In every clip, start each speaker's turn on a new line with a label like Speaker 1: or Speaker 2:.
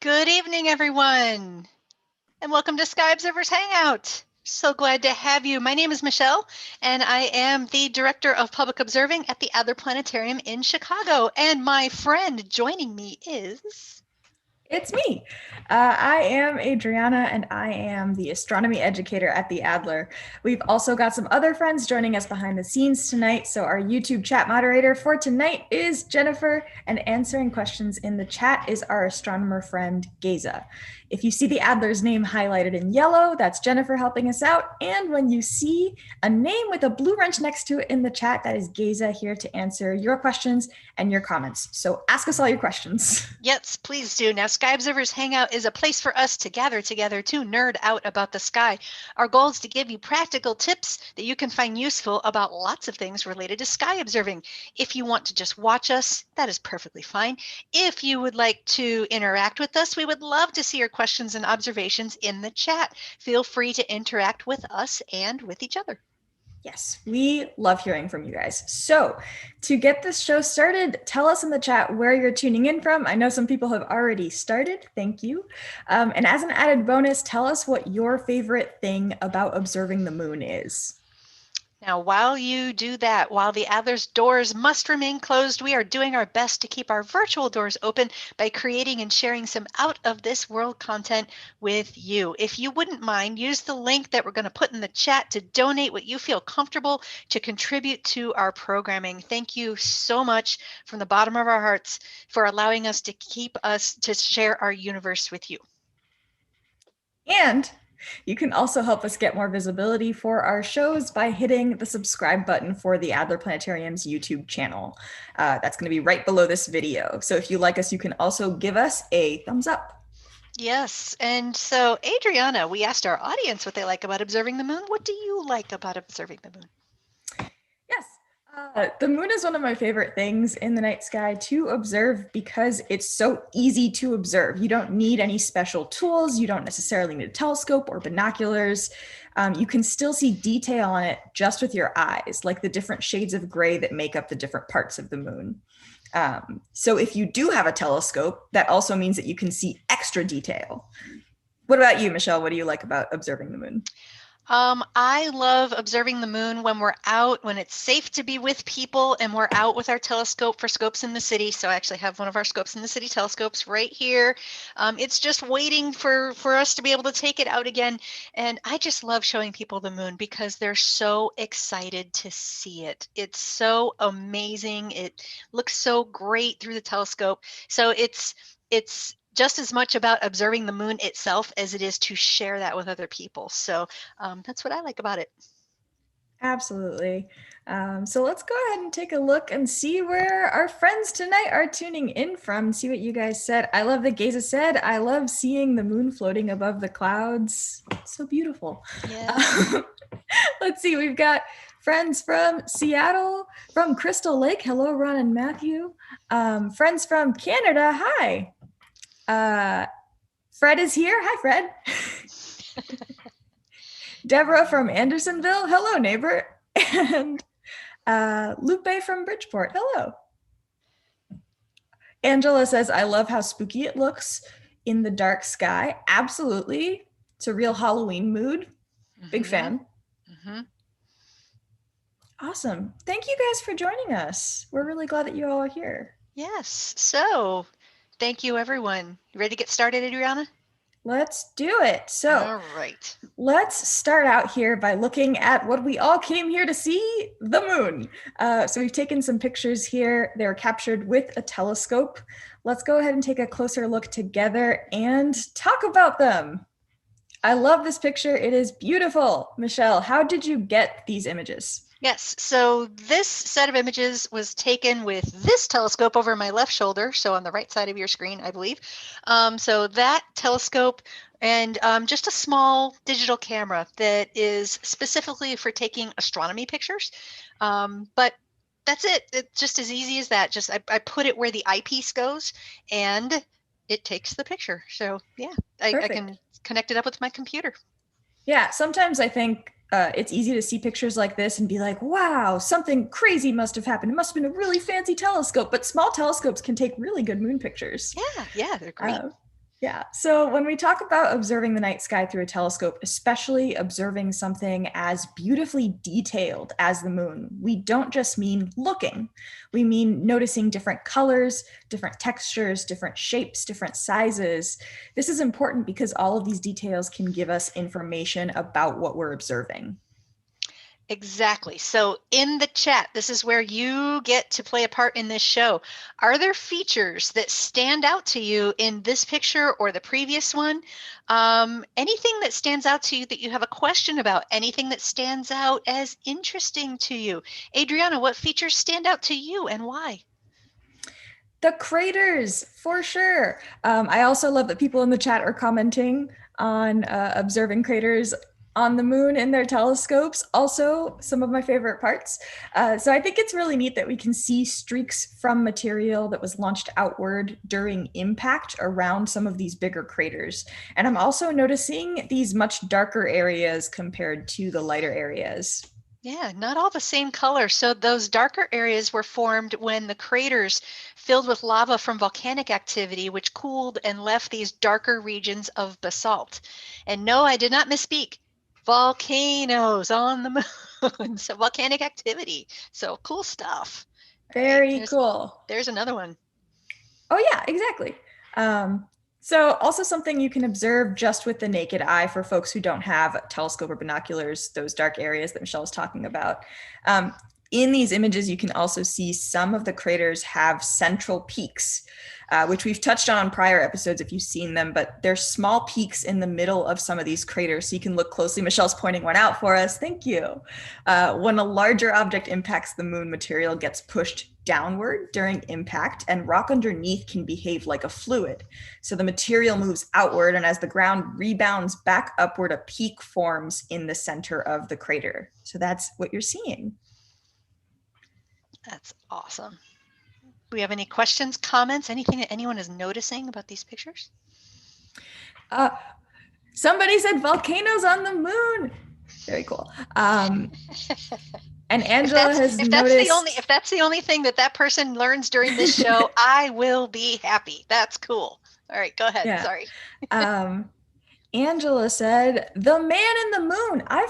Speaker 1: Good evening, everyone, and welcome to Sky Observers Hangout. So glad to have you. My name is Michelle, and I am the Director of Public Observing at the Adler Planetarium in Chicago. And my friend joining me is...
Speaker 2: It's me. I am Adriana, and I am the astronomy educator at the Adler. We've also got some other friends joining us behind the scenes tonight. So our YouTube chat moderator for tonight is Jennifer, and answering questions in the chat is our astronomer friend, Geza. If you see the Adler's name highlighted in yellow, that's Jennifer helping us out. And when you see a name with a blue wrench next to it in the chat, that is Geza here to answer your questions and your comments. So ask us all your questions.
Speaker 1: Yes, please do. Now, Sky Observers Hangout is a place for us to gather together to nerd out about the sky. Our goal is to give you practical tips that you can find useful about lots of things related to sky observing. If you want to just watch us, that is perfectly fine. If you would like to interact with us, we would love to see your questions and observations in the chat. Feel free to interact with us and with each other.
Speaker 2: Yes, we love hearing from you guys. So to get this show started, tell us in the chat where you're tuning in from. I know some people have already started. Thank you. And as an added bonus, tell us what your favorite thing about observing the moon is.
Speaker 1: Now, while you do that, while the Adler's doors must remain closed, we are doing our best to keep our virtual doors open by creating and sharing some out-of-this-world content with you. If you wouldn't mind, use the link that we're going to put in the chat to donate what you feel comfortable to contribute to our programming. Thank you so much from the bottom of our hearts for allowing us to share our universe with you.
Speaker 2: And you can also help us get more visibility for our shows by hitting the subscribe button for the Adler Planetarium's YouTube channel. That's going to be right below this video. So if you like us, you can also give us a thumbs up.
Speaker 1: Yes, and so Adriana, we asked our audience what they like about observing the moon. What do you like about observing the moon?
Speaker 2: Yes. The moon is one of my favorite things in the night sky to observe because it's so easy to observe. You don't need any special tools. You don't necessarily need a telescope or binoculars. You can still see detail on it just with your eyes, like the different shades of gray that make up the different parts of the moon. So if you do have a telescope, that also means that you can see extra detail. What about you, Michelle? What do you like about observing the moon?
Speaker 1: I love observing the moon when we're out, when it's safe to be with people and we're out with our telescope for scopes in the city. So I actually have one of our scopes in the city telescopes right here. It's just waiting for us to be able to take it out again. And I just love showing people the moon because they're so excited to see it. It's so amazing. It looks so great through the telescope. So it's just as much about observing the moon itself as it is to share that with other people. So that's what I like about it.
Speaker 2: Absolutely. So let's go ahead and take a look and see where our friends tonight are tuning in from, see what you guys said. I love that Geza said, I love seeing the moon floating above the clouds. It's so beautiful.
Speaker 1: Yeah.
Speaker 2: Let's see, we've got friends from Seattle, from Crystal Lake. Hello, Ron and Matthew. Friends from Canada. Hi. Fred is here. Hi, Fred. Deborah from Andersonville. Hello, neighbor. And Lupe from Bridgeport. Hello. Angela says, I love how spooky it looks in the dark sky. Absolutely. It's a real Halloween mood. Big fan. Awesome. Thank you guys for joining us. We're really glad that you all are here.
Speaker 1: Yes. So thank you, everyone. You ready to get started, Adriana?
Speaker 2: Let's do it. So,
Speaker 1: all right.
Speaker 2: Let's start out here by looking at what we all came here to see, the moon. So we've taken some pictures here. They were captured with a telescope. Let's go ahead and take a closer look together and talk about them. I love this picture. It is beautiful. Michelle, how did you get these images?
Speaker 1: Yes, so this set of images was taken with this telescope over my left shoulder, so on the right side of your screen, I believe. So that telescope and just a small digital camera that is specifically for taking astronomy pictures. But that's it. It's just as easy as that. Just I put it where the eyepiece goes and it takes the picture. So yeah, I can connect it up with my computer.
Speaker 2: Yeah, sometimes I think it's easy to see pictures like this and be like, wow, something crazy must have happened. It must have been a really fancy telescope, but small telescopes can take really good moon pictures.
Speaker 1: Yeah, they're great.
Speaker 2: Yeah. So when we talk about observing the night sky through a telescope, especially observing something as beautifully detailed as the moon, we don't just mean looking. We mean noticing different colors, different textures, different shapes, different sizes. This is important because all of these details can give us information about what we're observing.
Speaker 1: Exactly. So in the chat, this is where you get to play a part in this show. Are there features that stand out to you in this picture or the previous one? Anything that stands out to you that you have a question about? Anything that stands out as interesting to you? Adriana, what features stand out to you and why?
Speaker 2: The craters, for sure. I also love that people in the chat are commenting on observing craters on the moon in their telescopes. Also, some of my favorite parts. So I think it's really neat that we can see streaks from material that was launched outward during impact around some of these bigger craters. And I'm also noticing these much darker areas compared to the lighter areas.
Speaker 1: Yeah, not all the same color. So those darker areas were formed when the craters filled with lava from volcanic activity, which cooled and left these darker regions of basalt. And no, I did not misspeak. Volcanoes on the moon. So volcanic activity. So cool stuff. All right,
Speaker 2: Very cool.
Speaker 1: there's another one.
Speaker 2: Oh yeah, exactly. So also something you can observe just with the naked eye for folks who don't have telescope or binoculars, those dark areas that Michelle was talking about. In these images, you can also see some of the craters have central peaks, which we've touched on in prior episodes if you've seen them, but there's small peaks in the middle of some of these craters, so you can look closely. Michelle's pointing one out for us. Thank you. When a larger object impacts the moon, material gets pushed downward during impact, and rock underneath can behave like a fluid. So the material moves outward, and as the ground rebounds back upward, a peak forms in the center of the crater. So that's what you're seeing.
Speaker 1: That's awesome. Do we have any questions, comments, anything that anyone is noticing about these pictures?
Speaker 2: Somebody said volcanoes on the moon. Very cool. And Angela has noticed.
Speaker 1: If that's the only thing that person learns during this show, I will be happy. That's cool. All right, go ahead. Yeah. Sorry.
Speaker 2: Angela said, "The man in the moon." I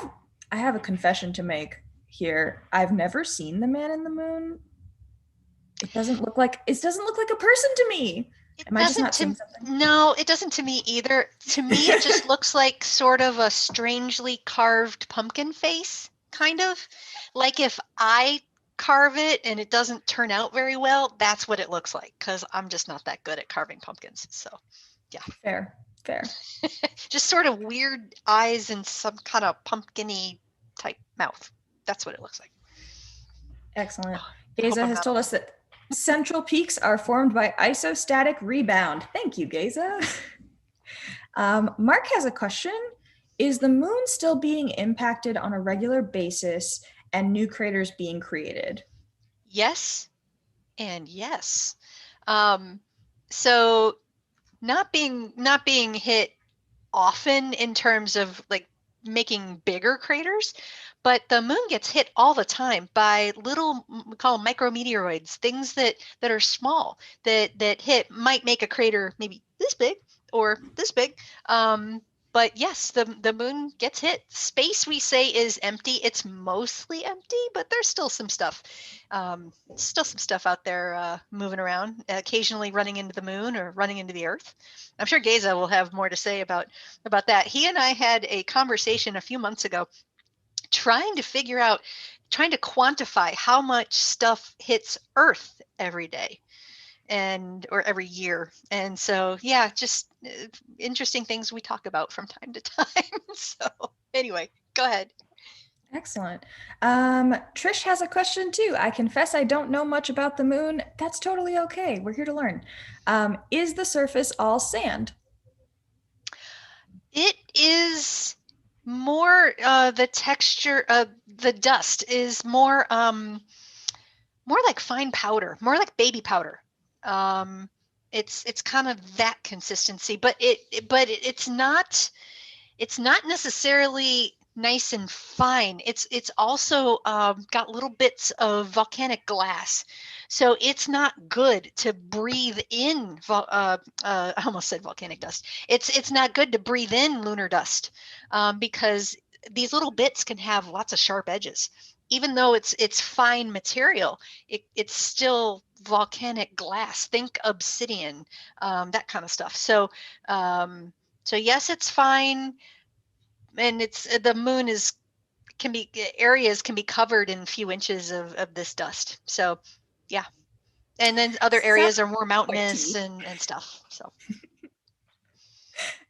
Speaker 2: have a confession to make here. I've never seen the man in the moon. It doesn't look like a person to me. Am I just not seeing something?
Speaker 1: No, it doesn't to me either. To me, it just looks like sort of a strangely carved pumpkin face, kind of. Like if I carve it and it doesn't turn out very well, that's what it looks like, because I'm just not that good at carving pumpkins. So, yeah.
Speaker 2: Fair.
Speaker 1: Just sort of weird eyes and some kind of pumpkin-y type mouth. That's what it looks like.
Speaker 2: Excellent. Geza has told us that central peaks are formed by isostatic rebound. Thank you, Geza. Mark has a question. Is the moon still being impacted on a regular basis and new craters being created?
Speaker 1: Yes and yes. So not being hit often in terms of like making bigger craters, but the moon gets hit all the time by little, we call them micrometeoroids, things that are small, that might make a crater maybe this big or this big. But yes, the moon gets hit. Space, we say, is empty. It's mostly empty, but there's still some stuff. Out there moving around, occasionally running into the moon or running into the Earth. I'm sure Geza will have more to say about that. He and I had a conversation a few months ago trying to quantify how much stuff hits Earth every day or every year. And so, yeah, just interesting things we talk about from time to time. So anyway, go ahead.
Speaker 2: Excellent. Trish has a question too. I confess I don't know much about the moon. That's totally okay. We're here to learn. Is the surface all sand?
Speaker 1: It is more the texture of the dust is more like fine powder, more like baby powder. It's kind of that consistency, but it's not necessarily nice and fine. It's also got little bits of volcanic glass, so it's not good to breathe in. I almost said volcanic dust. It's not good to breathe in lunar dust because these little bits can have lots of sharp edges. Even though it's fine material, it's still volcanic glass. Think obsidian, that kind of stuff. So yes, it's fine, and it's the moon is can be areas can be covered in a few inches of this dust. So yeah, and then other
Speaker 2: Sounds
Speaker 1: areas are more
Speaker 2: quite
Speaker 1: mountainous
Speaker 2: tea.
Speaker 1: and stuff. So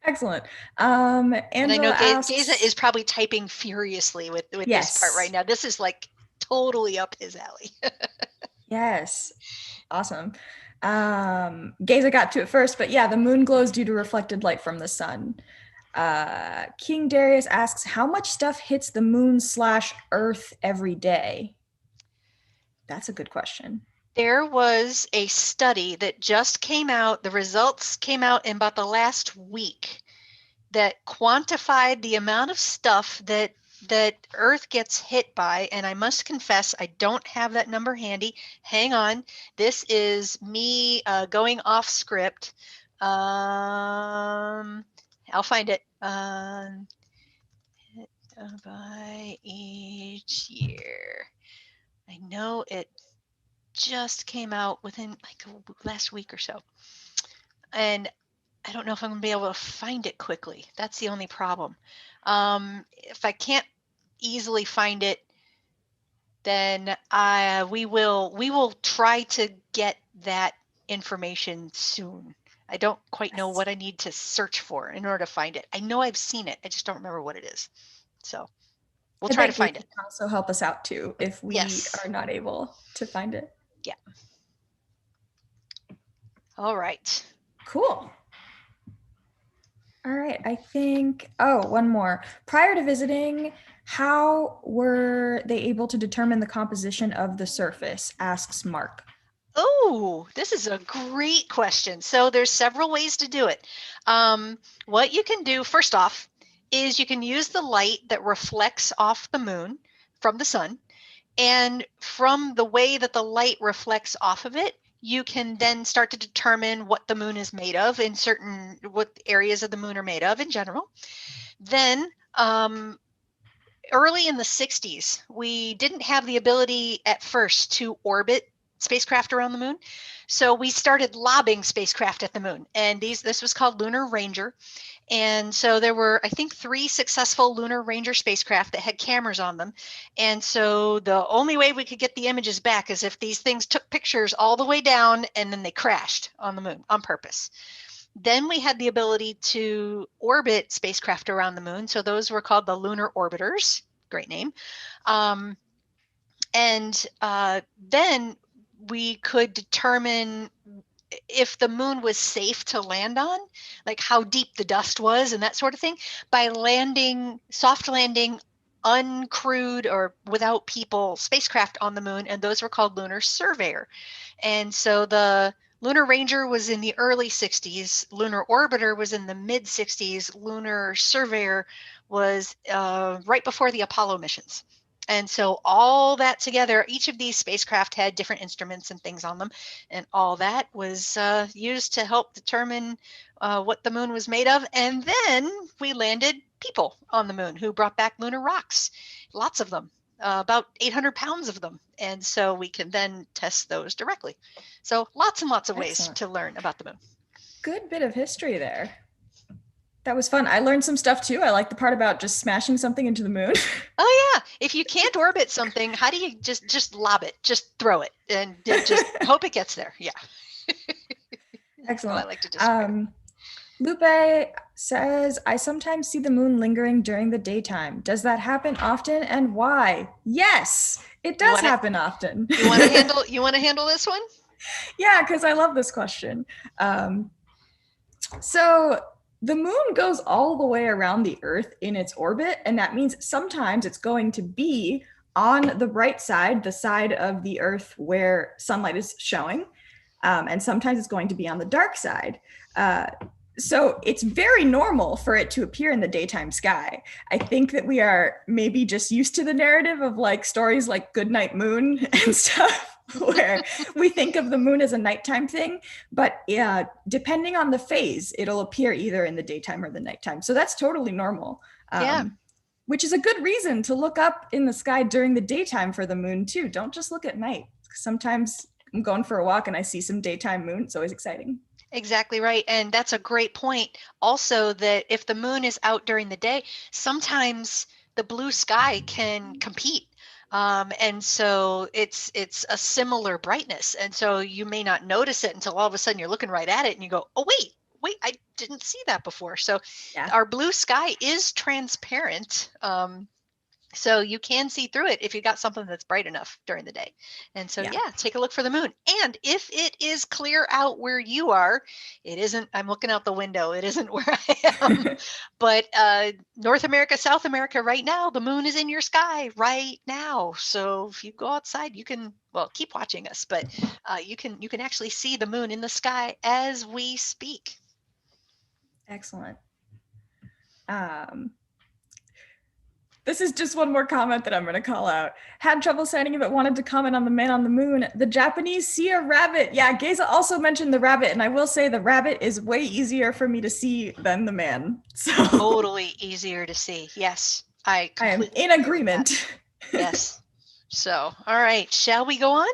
Speaker 2: Excellent.
Speaker 1: and I know
Speaker 2: Angela
Speaker 1: Geza
Speaker 2: asks,
Speaker 1: is probably typing furiously with this part right
Speaker 2: yes,
Speaker 1: now. This is like totally up his alley.
Speaker 2: yes, awesome. Geza got to it first, but yeah, the moon glows due to reflected light from the sun. King Darius asks, how much stuff hits the moon slash Earth every day? That's a good question.
Speaker 1: There was a study that just came out. The results came out in about the last week that quantified the amount of stuff that Earth gets hit by. And I must confess, I don't have that number handy. Hang on. This is me going off script. I'll find it. By each year. I know it just came out within like last week or so. And I don't know if I'm gonna be able to find it quickly. That's the only problem. If I can't easily find it, then we will try to get that information soon. I don't quite know what I need to search for in order to find it. I know I've seen it. I just don't remember what it is. So we'll
Speaker 2: I
Speaker 1: try to
Speaker 2: bet Geza
Speaker 1: find it.
Speaker 2: can also help us out too if we
Speaker 1: Yes.
Speaker 2: are not able to find it.
Speaker 1: Yeah. All right.
Speaker 2: Cool. All right, I think, oh, one more. Prior to visiting, how were they able to determine the composition of the surface? Asks Mark.
Speaker 1: Oh, this is a great question. So there's several ways to do it. What you can do first off is you can use the light that reflects off the moon from the sun. And from the way that the light reflects off of it, you can then start to determine what the moon is made of in certain, what areas of the moon are made of in general. Then early in the 60s, we didn't have the ability at first to orbit spacecraft around the moon. So we started lobbing spacecraft at the moon, and this was called Lunar Ranger. And so there were, I think, 3 successful Lunar Ranger spacecraft that had cameras on them. And so the only way we could get the images back is if these things took pictures all the way down and then they crashed on the moon on purpose. Then we had the ability to orbit spacecraft around the moon. So those were called the lunar orbiters. Great name. And then we could determine if the moon was safe to land on, like how deep the dust was and that sort of thing, by landing, soft landing, uncrewed or without people spacecraft on the moon. And those were called lunar surveyor. And so the Lunar Ranger was in the early 60s, Lunar Orbiter was in the mid 60s, Lunar Surveyor was right before the Apollo missions. And so all that together, each of these spacecraft had different instruments and things on them, and all that was used to help determine what the moon was made of. And then we landed people on the moon who brought back lunar rocks, lots of them, about 800 pounds of them. And so we can then test those directly. So lots and lots of ways to learn about the moon.
Speaker 2: Good bit of history there. That was fun. I learned some stuff too. I like the part about just smashing something into the moon.
Speaker 1: Oh yeah, if you can't orbit something, how do you just lob it, just throw it, and just hope it gets there? Yeah.
Speaker 2: Excellent.
Speaker 1: I like to describe.
Speaker 2: Lupe says, I sometimes see the moon lingering during the daytime. Does that happen often, and why? Yes, it does happen often.
Speaker 1: You want to handle this one?
Speaker 2: Yeah, because I love this question. So the moon goes all the way around the Earth in its orbit, and that means sometimes it's going to be on the right side, the side of the Earth where sunlight is showing, and sometimes it's going to be on the dark side. So it's very normal for it to appear in the daytime sky. I think that we are maybe just used to the narrative of like stories like Goodnight Moon and stuff, where we think of the moon as a nighttime thing. But yeah, depending on the phase, it'll appear either in the daytime or the nighttime. So that's totally normal.
Speaker 1: Yeah.
Speaker 2: Which is a good reason to look up in the sky during the daytime for the moon too. Don't just look at night. Sometimes I'm going for a walk and I see some daytime moon. It's always exciting.
Speaker 1: Exactly right. And that's a great point. Also, that if the moon is out during the day, sometimes the blue sky can compete. And so it's a similar brightness. And so you may not notice it until all of a sudden you're looking right at it and you go, oh, wait, I didn't see that before. So
Speaker 2: Yeah.
Speaker 1: our blue sky is transparent. So you can see through it if you got something that's bright enough during the day. And so, yeah, take a look for the moon. And if it is clear out where you are, it isn't, I'm looking out the window, it isn't where I am. But North America, South America, right now, the moon is in your sky right now. So if you go outside, you can, well, keep watching us, but you can actually see the moon in the sky as we speak.
Speaker 2: Excellent. This is just one more comment that I'm going to call out. Had trouble signing it, but wanted to comment on the man on the moon. The Japanese see a rabbit. Yeah, Geza also mentioned the rabbit, and I will say the rabbit is way easier for me to see than the man. So
Speaker 1: totally easier to see. Yes, I
Speaker 2: am in agreement.
Speaker 1: Yes. So, all right, shall we go on?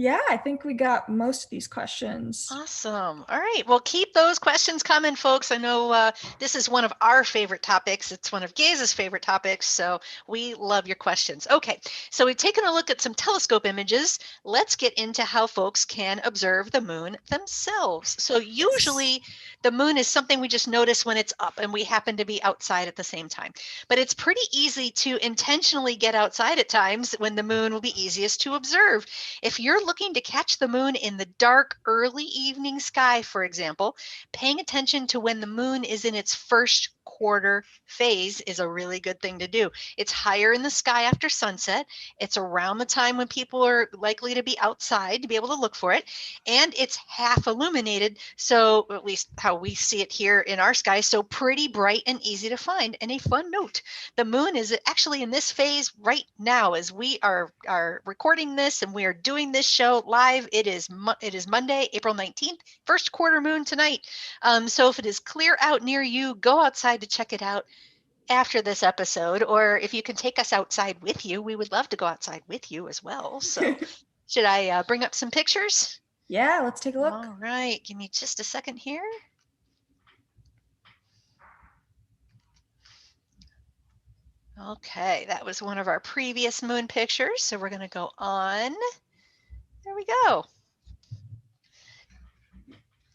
Speaker 2: Yeah, I think we got most of these questions.
Speaker 1: Awesome. All right. Well, keep those questions coming, folks. I know this is one of our favorite topics. It's one of Geza's favorite topics. So we love your questions. Okay. So we've taken a look at some telescope images. Let's get into how folks can observe the moon themselves. So usually the moon is something we just notice when it's up and we happen to be outside at the same time. But it's pretty easy to intentionally get outside at times when the moon will be easiest to observe. If you're looking to catch the moon in the dark, early evening sky, for example, paying attention to when the moon is in its first quarter phase is a really good thing to do. It's higher in the sky after sunset. It's around the time when people are likely to be outside to be able to look for it. And it's half illuminated. So at least how we see it here in our sky. So pretty bright and easy to find. And a fun note, the moon is actually in this phase right now as we are recording this and we are doing this show live. It is Monday, April 19th, first quarter moon tonight. So if it is clear out near you, go outside to check it out after this episode, or if you can take us outside with you, we would love to go outside with you as well. So should I bring up some pictures?
Speaker 2: Yeah, let's take a look.
Speaker 1: All right, give me just a second here. Okay, that was one of our previous moon pictures. So we're going to go on. There we go.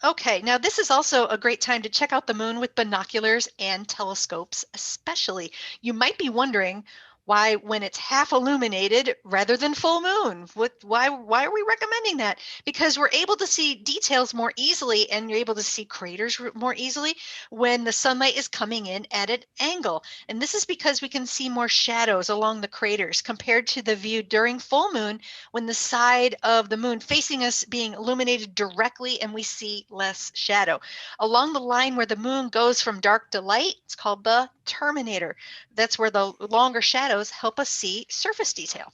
Speaker 1: Okay, now this is also a great time to check out the moon with binoculars and telescopes, especially. You might be wondering why, when it's half illuminated rather than full moon, why are we recommending that? Because we're able to see details more easily and you're able to see craters more easily when the sunlight is coming in at an angle. And this is because we can see more shadows along the craters compared to the view during full moon when the side of the moon facing us being illuminated directly and we see less shadow. Along the line where the moon goes from dark to light, it's called the terminator. That's where the longer shadows help us see surface detail.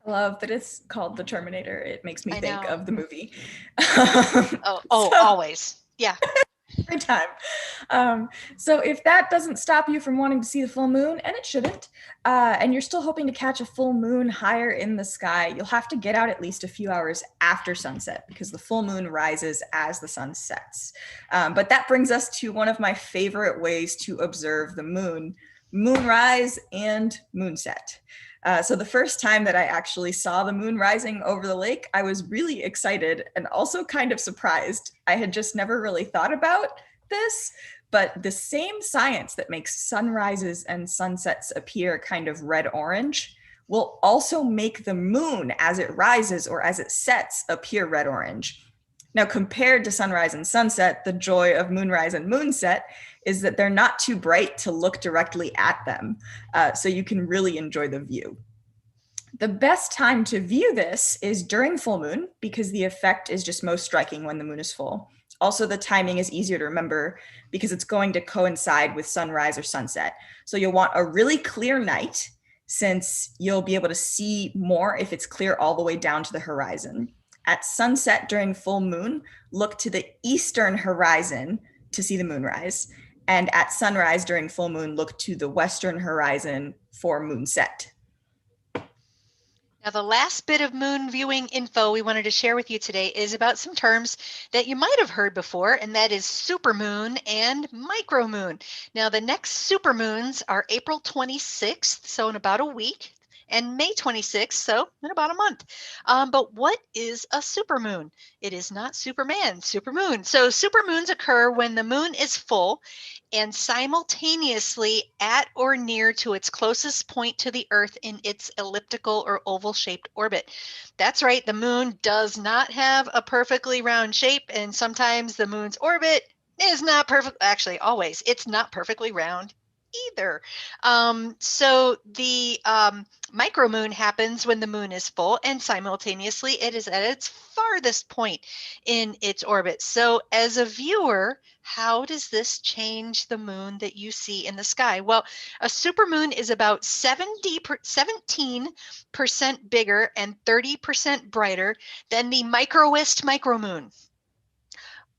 Speaker 2: I love that it's called the Terminator. It makes me think of the movie.
Speaker 1: Always. Yeah.
Speaker 2: Every time. So if that doesn't stop you from wanting to see the full moon, and it shouldn't, and you're still hoping to catch a full moon higher in the sky, you'll have to get out at least a few hours after sunset because the full moon rises as the sun sets. But that brings us to one of my favorite ways to observe the moon: moonrise and moonset. So the first time that I actually saw the moon rising over the lake, I was really excited and also kind of surprised. I had just never really thought about this, but the same science that makes sunrises and sunsets appear kind of red-orange will also make the moon as it rises or as it sets appear red-orange. Now, compared to sunrise and sunset, the joy of moonrise and moonset is that they're not too bright to look directly at them, so you can really enjoy the view. The best time to view this is during full moon because the effect is just most striking when the moon is full. Also, the timing is easier to remember because it's going to coincide with sunrise or sunset. So you'll want a really clear night, since you'll be able to see more if it's clear all the way down to the horizon. At sunset during full moon, look to the eastern horizon to see the moonrise. And at sunrise during full moon, look to the western horizon for moonset.
Speaker 1: Now, the last bit of moon viewing info we wanted to share with you today is about some terms that you might have heard before, and that is supermoon and micromoon. Now, the next supermoons are April 26th, so in about a week, and May 26th, so in about a month. But what is a supermoon? It is not Superman, supermoon. So supermoons occur when the moon is full and simultaneously at or near to its closest point to the Earth in its elliptical or oval-shaped orbit. That's right, the moon does not have a perfectly round shape, and sometimes the moon's orbit is not perfect. Actually, always, it's not perfectly round either. So the micromoon happens when the moon is full, and simultaneously it is at its farthest point in its orbit. So as a viewer, how does this change the moon that you see in the sky? Well, a supermoon is about 17% bigger and 30% brighter than the microwest micromoon,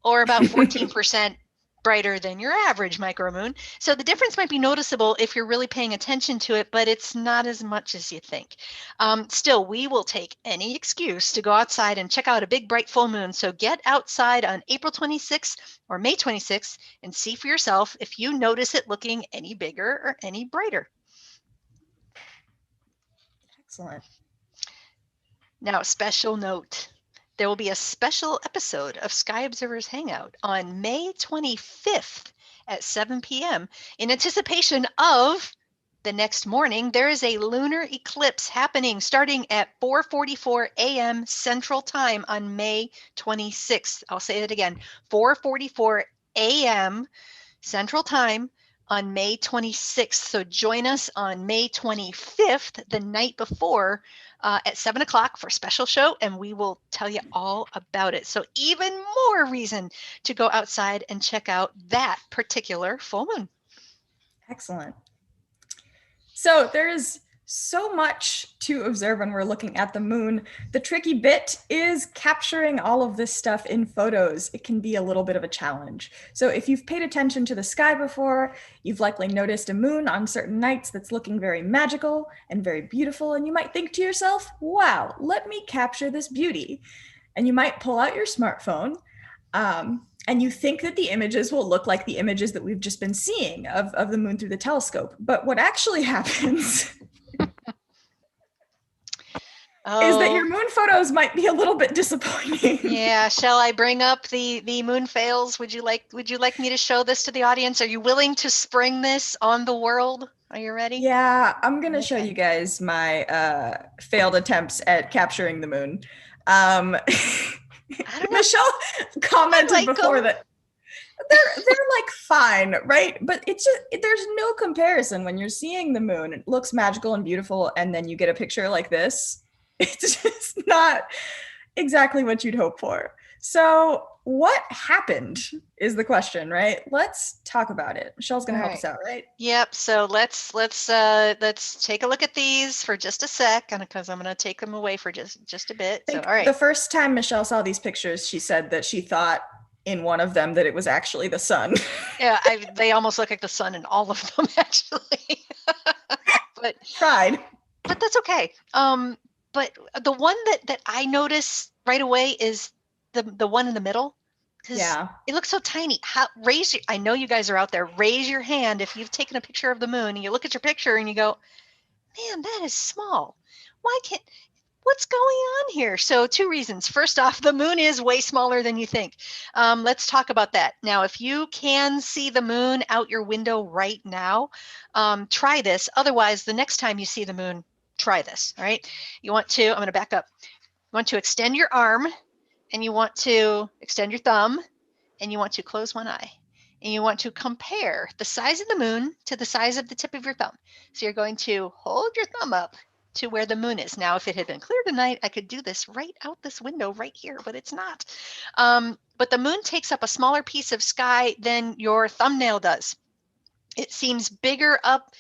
Speaker 1: or about 14% brighter than your average micromoon. So the difference might be noticeable if you're really paying attention to it, but it's not as much as you think. Still, we will take any excuse to go outside and check out a big bright full moon. So get outside on April 26th or May 26th and see for yourself if you notice it looking any bigger or any brighter.
Speaker 2: Excellent.
Speaker 1: Now, special note. There will be a special episode of Sky Observers Hangout on May 25th at 7 p.m. in anticipation of the next morning. There is a lunar eclipse happening starting at 4:44 a.m. Central Time on May 26th. I'll say it again, 4:44 a.m. Central Time on May 26th. So join us on May 25th, the night before, at 7 o'clock for a special show, and we will tell you all about it. So even more reason to go outside and check out that particular full moon.
Speaker 2: Excellent. So there's so much to observe when we're looking at the moon. The tricky bit is capturing all of this stuff in photos. It can be a little bit of a challenge. So if you've paid attention to the sky before, you've likely noticed a moon on certain nights that's looking very magical and very beautiful, and you might think to yourself, wow, let me capture this beauty. And you might pull out your smartphone, and you think that the images will look like the images that we've just been seeing of the moon through the telescope. But what actually happens is that your moon photos might be a little bit disappointing.
Speaker 1: Yeah, shall I bring up the moon fails? Would you like me to show this to the audience? Are you willing to spring this on the world? Are you ready?
Speaker 2: Yeah, I'm gonna show you guys my failed attempts at capturing the moon. Michelle commented before that they're like fine, right? But it's just, there's no comparison when you're seeing the moon. It looks magical and beautiful, and then you get a picture like this. It's just not exactly what you'd hope for. So what happened is the question, right? Let's talk about it. Michelle's gonna help us out, right?
Speaker 1: Yep. So let's take a look at these for just a sec, because I'm gonna take them away for just a bit. So all right.
Speaker 2: The first time Michelle saw these pictures, she said that she thought in one of them that it was actually the sun.
Speaker 1: Yeah, they almost look like the sun in all of them, actually. But that's okay. But the one that I noticed right away is the one in the middle, because it looks so tiny. I know you guys are out there. Raise your hand if you've taken a picture of the moon and you look at your picture and you go, man, that is small. What's going on here? So 2 reasons. First off, the moon is way smaller than you think. Let's talk about that. Now, if you can see the moon out your window right now, try this. Otherwise, the next time you see the moon, try this. All right. I'm going to back up. You want to extend your arm, and you want to extend your thumb, and you want to close one eye. And you want to compare the size of the moon to the size of the tip of your thumb. So you're going to hold your thumb up to where the moon is. Now, if it had been clear tonight, I could do this right out this window right here, but it's not. But the moon takes up a smaller piece of sky than your thumbnail does. It seems bigger up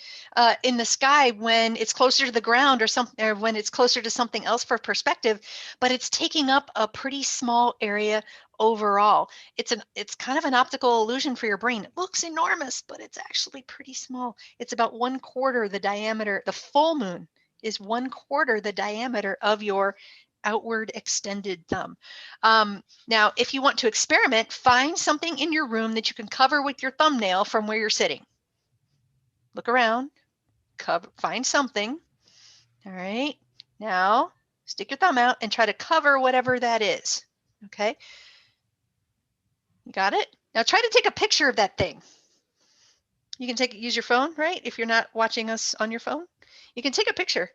Speaker 1: in the sky when it's closer to the ground or when it's closer to something else for perspective, but it's taking up a pretty small area overall. It's kind of an optical illusion for your brain. It looks enormous, but it's actually pretty small. It's about 1/4 the diameter. The full moon is 1/4 the diameter of your outward extended thumb. Now, if you want to experiment, find something in your room that you can cover with your thumbnail from where you're sitting. Look around, find something. All right. Now, stick your thumb out and try to cover whatever that is. Okay. You got it? Now try to take a picture of that thing. You can use your phone, right? If you're not watching us on your phone, you can take a picture.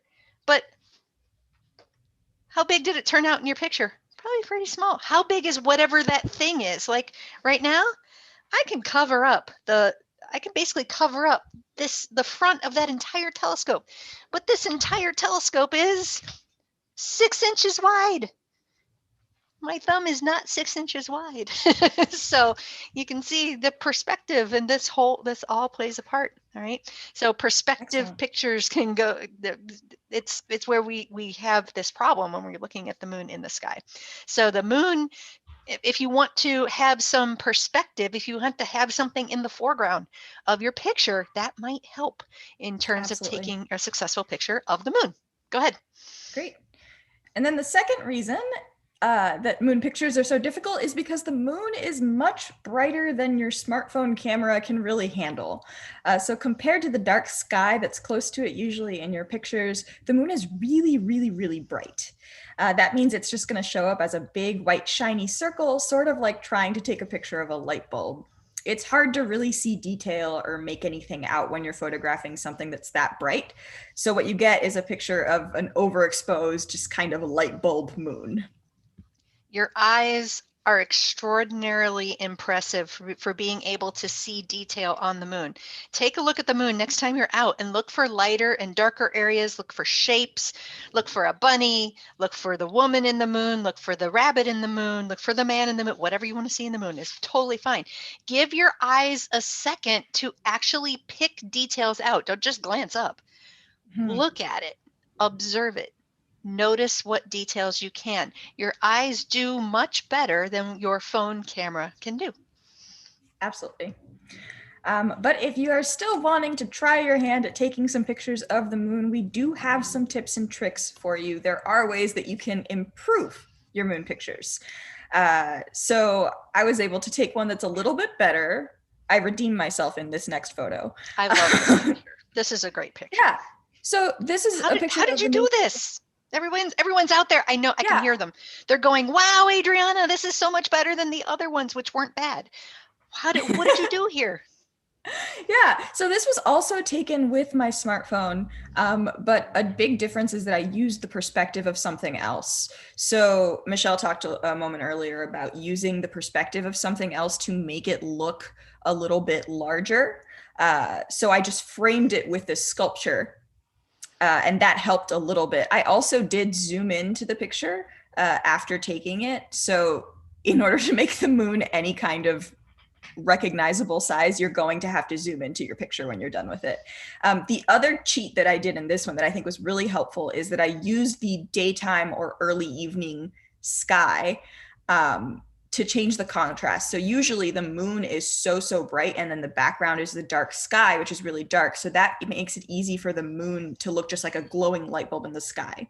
Speaker 1: But how big did it turn out in your picture? Probably pretty small. How big is whatever that thing is? Like right now, I can basically cover up the front of that entire telescope. But this entire telescope is 6 inches wide. My thumb is not 6 inches wide. So you can see the perspective, and this all plays a part. All right. So perspective
Speaker 2: Excellent.
Speaker 1: pictures can go, it's where we have this problem when we're looking at the moon in the sky. So the moon, if you want to have some perspective, if you want to have something in the foreground of your picture, that might help in terms
Speaker 2: Absolutely.
Speaker 1: of taking a successful picture of the moon. Go ahead.
Speaker 2: Great. And then the second reason that moon pictures are so difficult is because the moon is much brighter than your smartphone camera can really handle. So compared to the dark sky that's close to it usually in your pictures, the moon is really, really, really bright. That means it's just going to show up as a big white shiny circle, sort of like trying to take a picture of a light bulb. It's hard to really see detail or make anything out when you're photographing something that's that bright. So what you get is a picture of an overexposed, just kind of a light bulb moon.
Speaker 1: Your eyes are extraordinarily impressive for being able to see detail on the moon. Take a look at the moon next time you're out and look for lighter and darker areas, look for shapes, look for a bunny, look for the woman in the moon, look for the rabbit in the moon, look for the man in the moon. Whatever you want to see in the moon is totally fine. Give your eyes a second to actually pick details out. Don't just glance up. Look at it, observe it. Notice what details you can. Your eyes do much better than your phone camera can do.
Speaker 2: Absolutely. But if you are still wanting to try your hand at taking some pictures of the moon, we do have some tips and tricks for you. There are ways that you can improve your moon pictures. So I was able to take one that's a little bit better. I redeemed myself in this next photo.
Speaker 1: I love this picture. This is a great picture.
Speaker 2: Yeah. So this is a picture.
Speaker 1: How did you do this? Everyone's out there. I know, I can hear them. They're going, wow, Adriana, this is so much better than the other ones, which weren't bad. What did you do here?
Speaker 2: Yeah, so this was also taken with my smartphone, but a big difference is that I used the perspective of something else. So Michelle talked a moment earlier about using the perspective of something else to make it look a little bit larger. So I just framed it with this sculpture, and that helped a little bit. I also did zoom into the picture after taking it. So in order to make the moon any kind of recognizable size, you're going to have to zoom into your picture when you're done with it. The other cheat that I did in this one that I think was really helpful is that I used the daytime or early evening sky to change the contrast. So usually the moon is so bright, and then the background is the dark sky, which is really dark. So that makes it easy for the moon to look just like a glowing light bulb in the sky.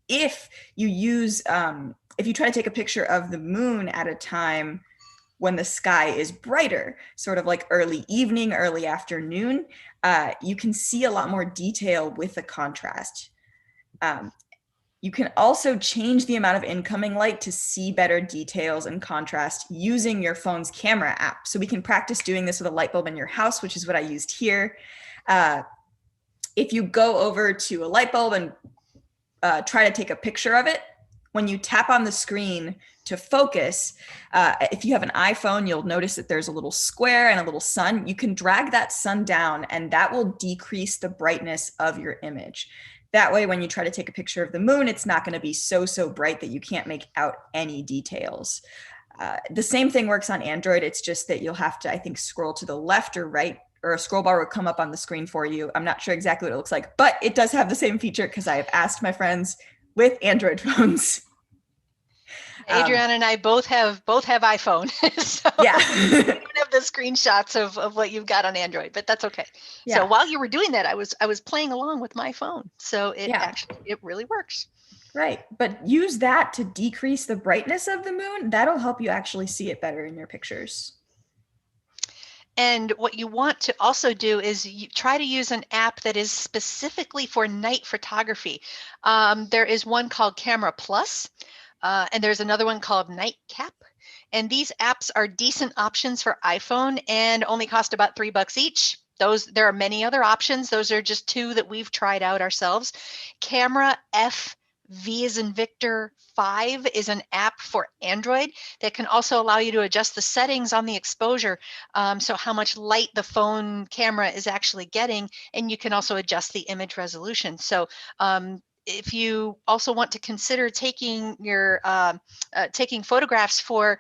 Speaker 2: If you try to take a picture of the moon at a time when the sky is brighter, sort of like early evening, early afternoon, you can see a lot more detail with the contrast. You can also change the amount of incoming light to see better details and contrast using your phone's camera app. So we can practice doing this with a light bulb in your house, which is what I used here. If you go over to a light bulb and try to take a picture of it, when you tap on the screen to focus, if you have an iPhone, you'll notice that there's a little square and a little sun. You can drag that sun down, and that will decrease the brightness of your image. That way, when you try to take a picture of the moon, it's not going to be so bright that you can't make out any details. The same thing works on Android. It's just that you'll have to, I think, scroll to the left or right, or a scroll bar will come up on the screen for you. I'm not sure exactly what it looks like, but it does have the same feature because I have asked my friends with Android phones.
Speaker 1: Adriana and I both have iPhone, so
Speaker 2: yeah.
Speaker 1: we don't have the screenshots of what you've got on Android, but that's okay. Yeah. So while you were doing that, I was playing along with my phone, so it really works.
Speaker 2: Right, but use that to decrease the brightness of the moon. That'll help you actually see it better in your pictures.
Speaker 1: And what you want to also do is try to use an app that is specifically for night photography. There is one called Camera Plus. And there's another one called Nightcap. And these apps are decent options for iPhone and only cost about $3 each. There are many other options. Those are just two that we've tried out ourselves. Camera FV as in Victor 5 is an app for Android that can also allow you to adjust the settings on the exposure. So how much light the phone camera is actually getting, and you can also adjust the image resolution. So if you also want to consider taking your taking photographs for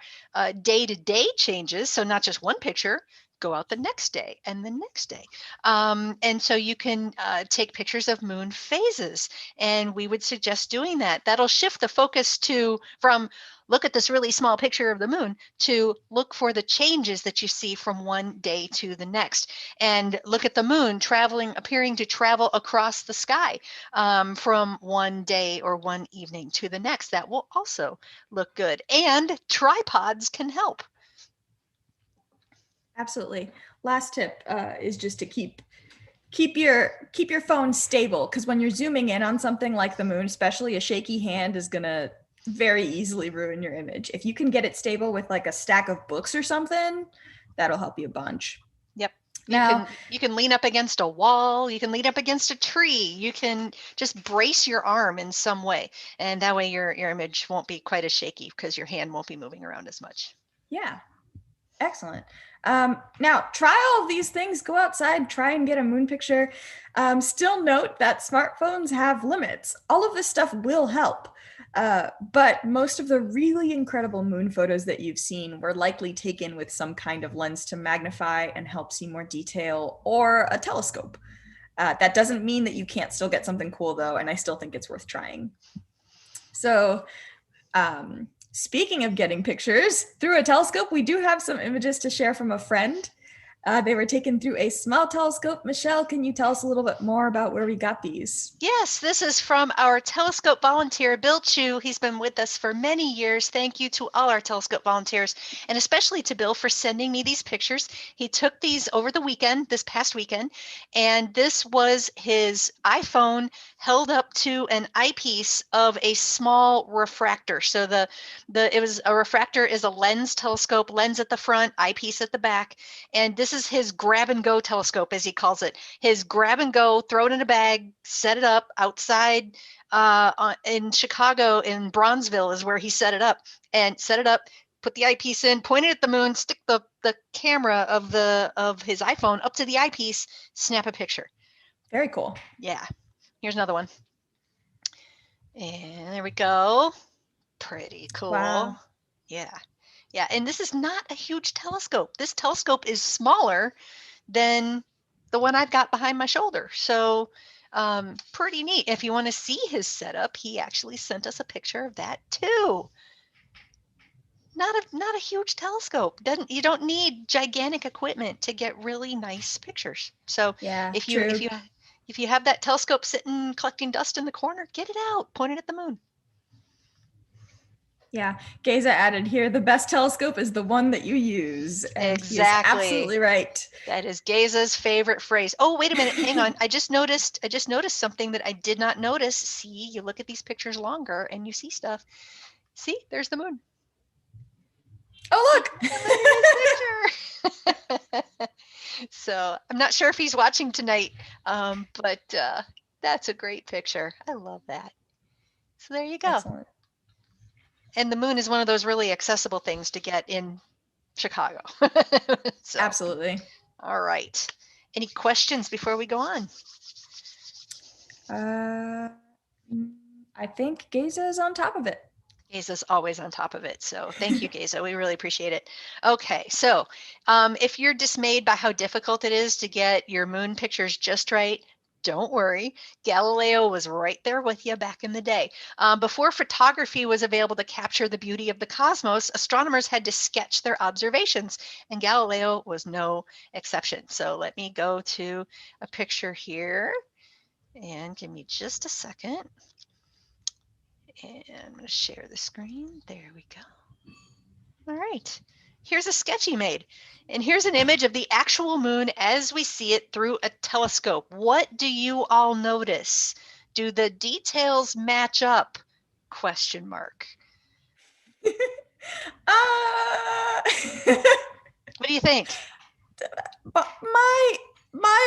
Speaker 1: day-to-day changes, so not just one picture, go out the next day and the next day. And so you can take pictures of moon phases, and we would suggest doing that. That'll shift the focus from look at this really small picture of the moon to look for the changes that you see from one day to the next, and look at the moon appearing to travel across the sky from one day or one evening to the next. That will also look good. And tripods can help.
Speaker 2: Absolutely. Last tip is just to keep your phone stable, because when you're zooming in on something like the moon, especially, a shaky hand is gonna very easily ruin your image. If you can get it stable with like a stack of books or something, that'll help you a bunch.
Speaker 1: Yep. You can lean up against a wall, you can lean up against a tree, you can just brace your arm in some way, and that way your image won't be quite as shaky because your hand won't be moving around as much.
Speaker 2: Yeah. Excellent. Now, try all of these things. Go outside, try and get a moon picture. Still note that smartphones have limits. All of this stuff will help, but most of the really incredible moon photos that you've seen were likely taken with some kind of lens to magnify and help see more detail, or a telescope. That doesn't mean that you can't still get something cool, though, and I still think it's worth trying. So, speaking of getting pictures through a telescope, we do have some images to share from a friend. They were taken through a small telescope. Michelle, can you tell us a little bit more about where we got these?
Speaker 1: Yes, this is from our telescope volunteer, Bill Chu. He's been with us for many years. Thank you to all our telescope volunteers, and especially to Bill for sending me these pictures. He took these over the weekend, this past weekend, and this was his iPhone held up to an eyepiece of a small refractor. So it was a refractor is a lens telescope, lens at the front, eyepiece at the back, and this is his grab and go telescope, as he calls it. His grab and go, throw it in a bag, set it up outside in Chicago, in Bronzeville is where he set it up, put the eyepiece in, point it at the moon, stick the camera of his iPhone up to the eyepiece, snap a picture.
Speaker 2: Very cool.
Speaker 1: Yeah. Here's another one. And there we go. Pretty cool.
Speaker 2: Wow.
Speaker 1: Yeah. Yeah. And this is not a huge telescope. This telescope is smaller than the one I've got behind my shoulder. So pretty neat. If you want to see his setup, he actually sent us a picture of that too. Not a huge telescope. You don't need gigantic equipment to get really nice pictures. So
Speaker 2: yeah,
Speaker 1: if you have that telescope sitting collecting dust in the corner, get it out, point it at the moon.
Speaker 2: Yeah, Geza added here, the best telescope is the one that you use. And
Speaker 1: exactly.
Speaker 2: He is absolutely right.
Speaker 1: That is Geza's favorite phrase. Oh, wait a minute, hang on. I just noticed something that I did not notice. See, you look at these pictures longer and you see stuff. See, there's the moon.
Speaker 2: Oh, look.
Speaker 1: Look at his picture. So I'm not sure if he's watching tonight, but that's a great picture. I love that. So there you go.
Speaker 2: Excellent.
Speaker 1: And the moon is one of those really accessible things to get in Chicago. So,
Speaker 2: absolutely.
Speaker 1: All right. Any questions before we go on?
Speaker 2: Uh, I think Geza is on top of it.
Speaker 1: Geza's always on top of it. So thank you, Geza. We really appreciate it. Okay, so if you're dismayed by how difficult it is to get your moon pictures just right, don't worry. Galileo was right there with you back in the day. Before photography was available to capture the beauty of the cosmos, astronomers had to sketch their observations, and Galileo was no exception. So let me go to a picture here, and give me just a second. And I'm going to share the screen. There we go. All right. Here's a sketch he made. And here's an image of the actual moon as we see it through a telescope. What do you all notice? Do the details match up? Question mark. What do you think?
Speaker 2: But my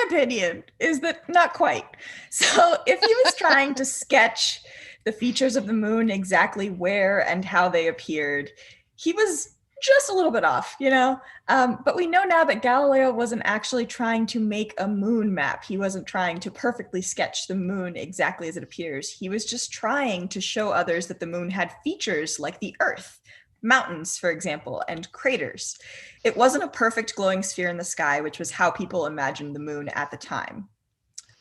Speaker 2: opinion is that not quite. So if he was trying to sketch the features of the moon, exactly where and how they appeared, he was just a little bit off, you know? But we know now that Galileo wasn't actually trying to make a moon map. He wasn't trying to perfectly sketch the moon exactly as it appears. He was just trying to show others that the moon had features like the Earth, mountains, for example, and craters. It wasn't a perfect glowing sphere in the sky, which was how people imagined the moon at the time.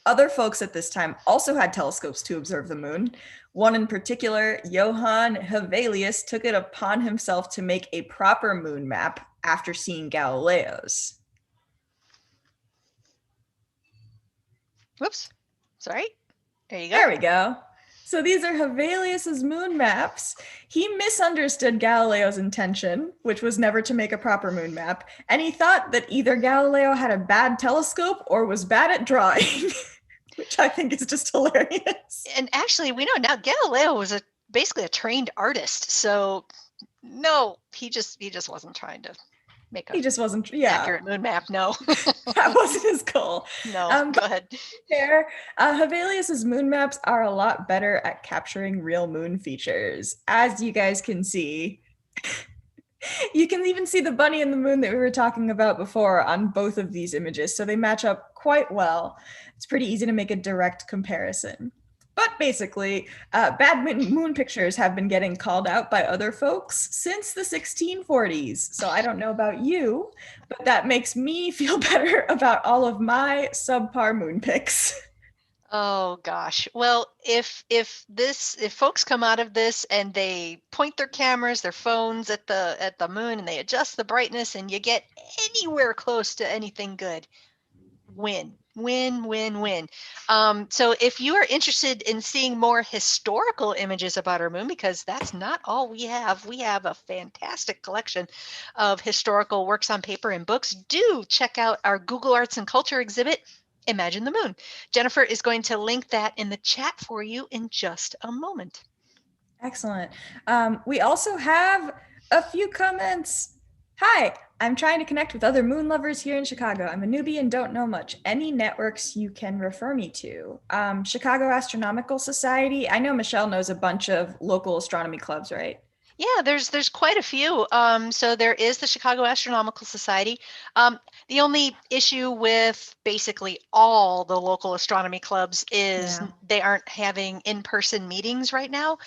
Speaker 2: Other folks at this time also had telescopes to observe the moon. One in particular, Johann Hevelius, took it upon himself to make a proper moon map after seeing Galileo's.
Speaker 1: Whoops. Sorry. There you go.
Speaker 2: There we go. So these are Hevelius's moon maps. He misunderstood Galileo's intention, which was never to make a proper moon map, and he thought that either Galileo had a bad telescope or was bad at drawing, which I think is just hilarious.
Speaker 1: And actually, we know now Galileo was basically a trained artist. So no, he just wasn't trying to make
Speaker 2: He just wasn't,
Speaker 1: accurate moon map. No.
Speaker 2: That wasn't his goal.
Speaker 1: No, go ahead.
Speaker 2: Hevelius's moon maps are a lot better at capturing real moon features. As you guys can see, you can even see the bunny and the moon that we were talking about before on both of these images. So they match up quite well. It's pretty easy to make a direct comparison. But basically, bad moon pictures have been getting called out by other folks since the 1640s. So I don't know about you, but that makes me feel better about all of my subpar moon pics.
Speaker 1: Oh gosh. Well, if folks come out of this and they point their cameras, their phones at the moon and they adjust the brightness and you get anywhere close to anything good, win. So if you are interested in seeing more historical images about our moon, because that's not all we have a fantastic collection of historical works on paper and books, do check out our Google Arts and Culture exhibit, Imagine the Moon. Jennifer is going to link that in the chat for you in just a moment.
Speaker 2: Excellent. We also have a few comments. Hi, I'm trying to connect with other moon lovers here in Chicago. I'm a newbie and don't know much. Any networks you can refer me to? Chicago Astronomical Society. I know Michelle knows a bunch of local astronomy clubs, right?
Speaker 1: Yeah, there's quite a few. So there is the Chicago Astronomical Society. The only issue with basically all the local astronomy clubs is they aren't having in-person meetings right now.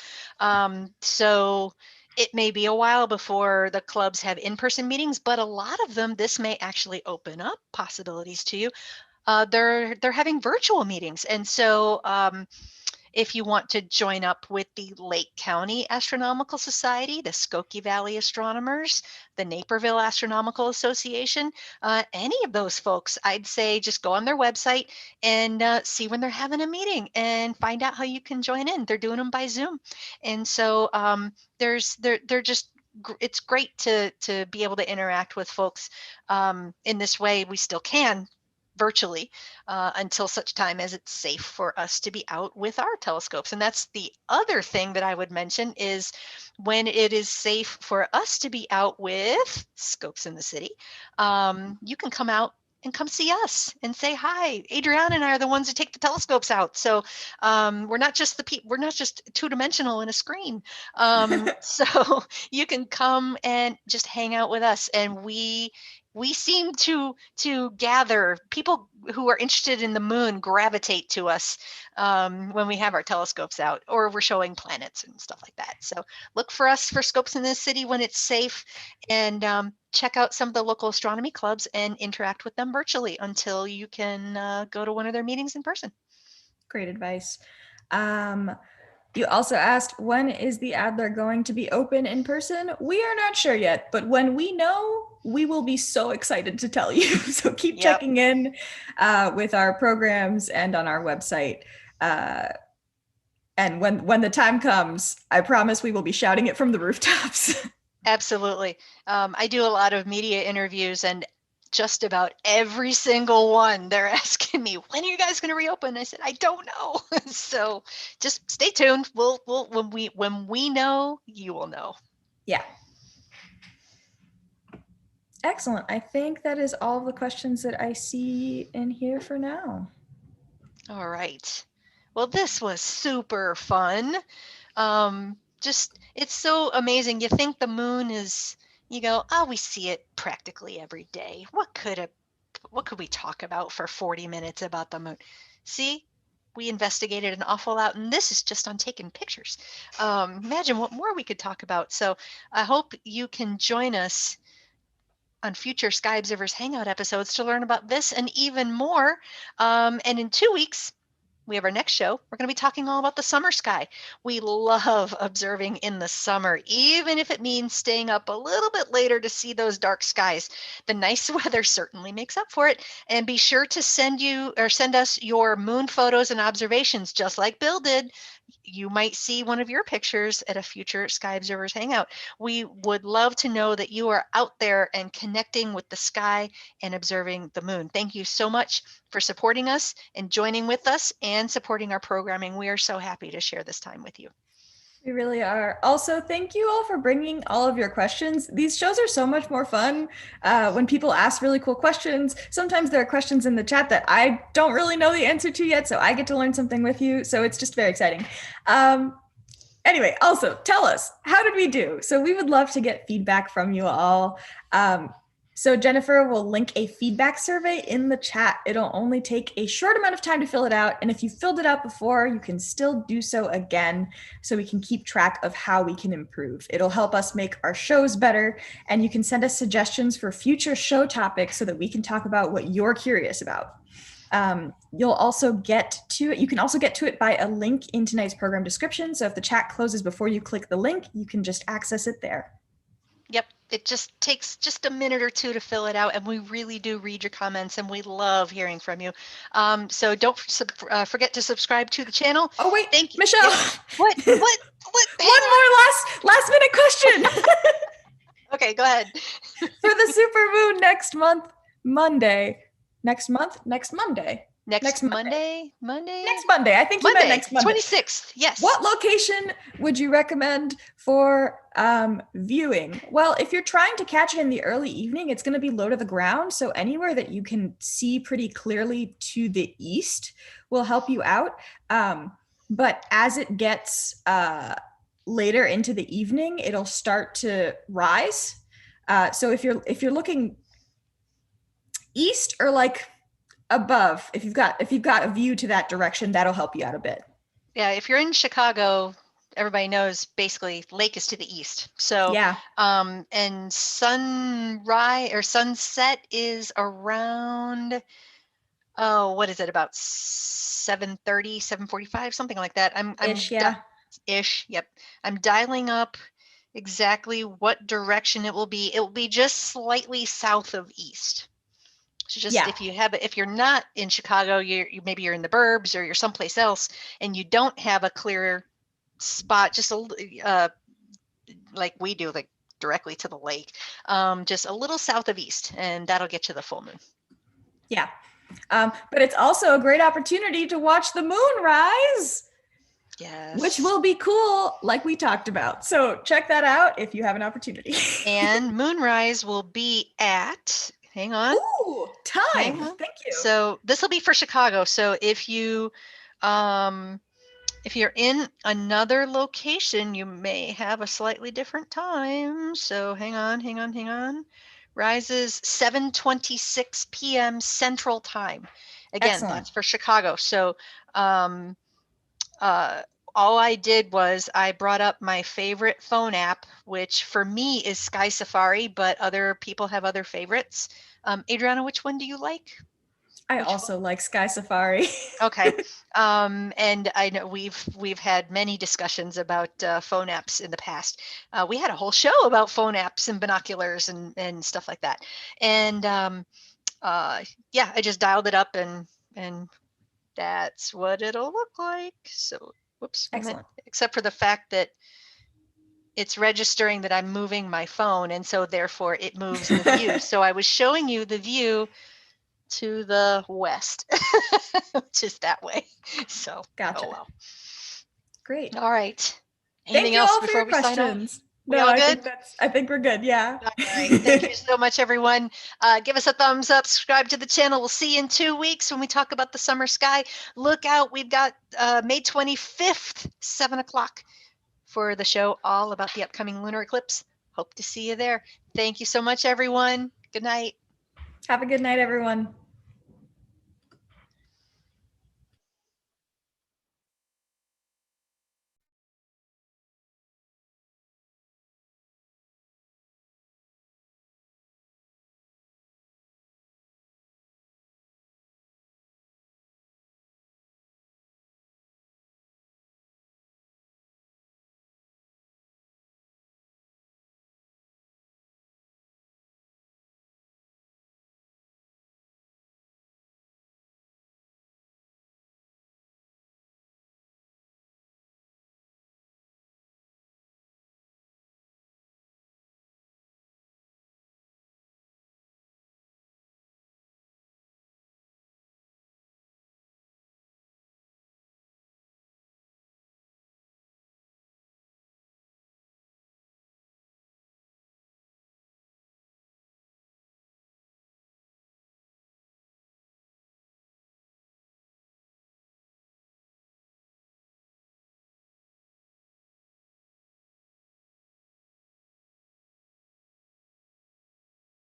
Speaker 1: So it may be a while before the clubs have in-person meetings, but a lot of them, this may actually open up possibilities to you. They're having virtual meetings. And so if you want to join up with the Lake County Astronomical Society, the Skokie Valley Astronomers, the Naperville Astronomical Association, any of those folks, I'd say just go on their website and see when they're having a meeting and find out how you can join in. They're doing them by Zoom. And so they're just, it's great to be able to interact with folks in this way. We still can virtually until such time as it's safe for us to be out with our telescopes. And that's the other thing that I would mention is when it is safe for us to be out with scopes in the city, you can come out and come see us and say hi. Adriana and I are the ones who take the telescopes out. So we're not just we're not just two-dimensional in a screen. So you can come and just hang out with us, and we we seem to gather people who are interested in the moon gravitate to us when we have our telescopes out or we're showing planets and stuff like that. So look for us for Scopes in the City when it's safe, and check out some of the local astronomy clubs and interact with them virtually until you can go to one of their meetings in person.
Speaker 2: Great advice. You also asked, when is the Adler going to be open in person? We are not sure yet, but when we know, we will be so excited to tell you. So keep checking in with our programs and on our website. And when the time comes, I promise we will be shouting it from the rooftops.
Speaker 1: Absolutely. I do a lot of media interviews, and just about every single one, they're asking me, when are you guys going to reopen? I said, I don't know. So just stay tuned. We'll when we know, you will know.
Speaker 2: Yeah. Excellent. I think that is all of the questions that I see in here for now.
Speaker 1: All right. Well, this was super fun. It's so amazing. You think the moon is, you go, oh, we see it practically every day. What could we talk about for 40 minutes about the moon? See, we investigated an awful lot, and this is just on taking pictures. Imagine what more we could talk about. So I hope you can join us on future Sky Observers Hangout episodes to learn about this and even more. And in 2 weeks, we have our next show. We're going to be talking all about the summer sky. We love observing in the summer, even if it means staying up a little bit later to see those dark skies. The nice weather certainly makes up for it. And be sure to send us your moon photos and observations, just like Bill did. You might see one of your pictures at a future Sky Observers Hangout. We would love to know that you are out there and connecting with the sky and observing the moon. Thank you so much for supporting us and joining with us and supporting our programming. We are so happy to share this time with you.
Speaker 2: We really are. Also, thank you all for bringing all of your questions. These shows are so much more fun when people ask really cool questions. Sometimes there are questions in the chat that I don't really know the answer to yet, so I get to learn something with you. So it's just very exciting. Anyway, also tell us, how did we do? So we would love to get feedback from you all. So Jennifer will link a feedback survey in the chat. It'll only take a short amount of time to fill it out. And if you filled it out before, you can still do so again so we can keep track of how we can improve. It'll help us make our shows better. And you can send us suggestions for future show topics so that we can talk about what you're curious about. You'll also get to it. You can also get to it by a link in tonight's program description. So if the chat closes before you click the link, you can just access it there.
Speaker 1: Yep, it just takes just a minute or two to fill it out, and we really do read your comments, and we love hearing from you. So don't forget to subscribe to the channel.
Speaker 2: Oh wait,
Speaker 1: thank you,
Speaker 2: Michelle.
Speaker 1: What?
Speaker 2: One more last minute question.
Speaker 1: Okay, go ahead.
Speaker 2: For the Supermoon next month, Monday. Next Monday.
Speaker 1: Next Monday.
Speaker 2: Next Monday. I think you meant next Monday.
Speaker 1: 26th. Yes.
Speaker 2: What location would you recommend for viewing? Well, if you're trying to catch it in the early evening, it's going to be low to the ground. So anywhere that you can see pretty clearly to the east will help you out. But as it gets later into the evening, it'll start to rise. So if you're looking east or like above, if you've got a view to that direction, that'll help you out a bit.
Speaker 1: Yeah, if you're in Chicago, everybody knows basically lake is to the east. So
Speaker 2: yeah.
Speaker 1: And sunrise or sunset is around, what is it, about 7:30, 7:45, something like that. Ish, yep. I'm dialing up exactly what direction it will be. It will be just slightly south of east. So just if you're not in Chicago, maybe you're in the burbs or you're someplace else, and you don't have a clear spot, just like we do, like directly to the lake, just a little south of east, and that'll get you the full moon.
Speaker 2: Yeah, but it's also a great opportunity to watch the moon rise.
Speaker 1: Yes.
Speaker 2: Which will be cool, like we talked about. So check that out if you have an opportunity.
Speaker 1: And moonrise will be at. Hang on.
Speaker 2: Ooh, time. Thank you.
Speaker 1: So this will be for Chicago. So if you're in another location, you may have a slightly different time. So hang on. rises 7:26 p.m. Central Time. Again,
Speaker 2: Excellent.
Speaker 1: that's for Chicago. So all I did was I brought up my favorite phone app, which for me is Sky Safari, but other people have other favorites. Adriana, which one do you like?
Speaker 2: I
Speaker 1: Which
Speaker 2: also like Sky Safari.
Speaker 1: Okay. And I know we've had many discussions about phone apps in the past. We had a whole show about phone apps and binoculars and stuff like that. And yeah, I just dialed it up and that's what it'll look like. So whoops,
Speaker 2: Excellent.
Speaker 1: except for the fact that it's registering that I'm moving my phone, and so therefore it moves the view. So I was showing you the view to the west, which is that way. So,
Speaker 2: Gotcha.
Speaker 1: oh well.
Speaker 2: Great.
Speaker 1: All right.
Speaker 2: Thank
Speaker 1: Anything
Speaker 2: you
Speaker 1: else
Speaker 2: all for
Speaker 1: before
Speaker 2: your
Speaker 1: we sign off?
Speaker 2: questions.
Speaker 1: We
Speaker 2: No,
Speaker 1: all
Speaker 2: I
Speaker 1: good?
Speaker 2: think we're good. Yeah.
Speaker 1: All right. Thank you so much, everyone. Give us a thumbs up, subscribe to the channel. We'll see you in 2 weeks when we talk about the summer sky. Look out. We've got May 25th, 7 o'clock for the show all about the upcoming lunar eclipse. Hope to see you there. Thank you so much, everyone. Good night.
Speaker 2: Have a good night, everyone.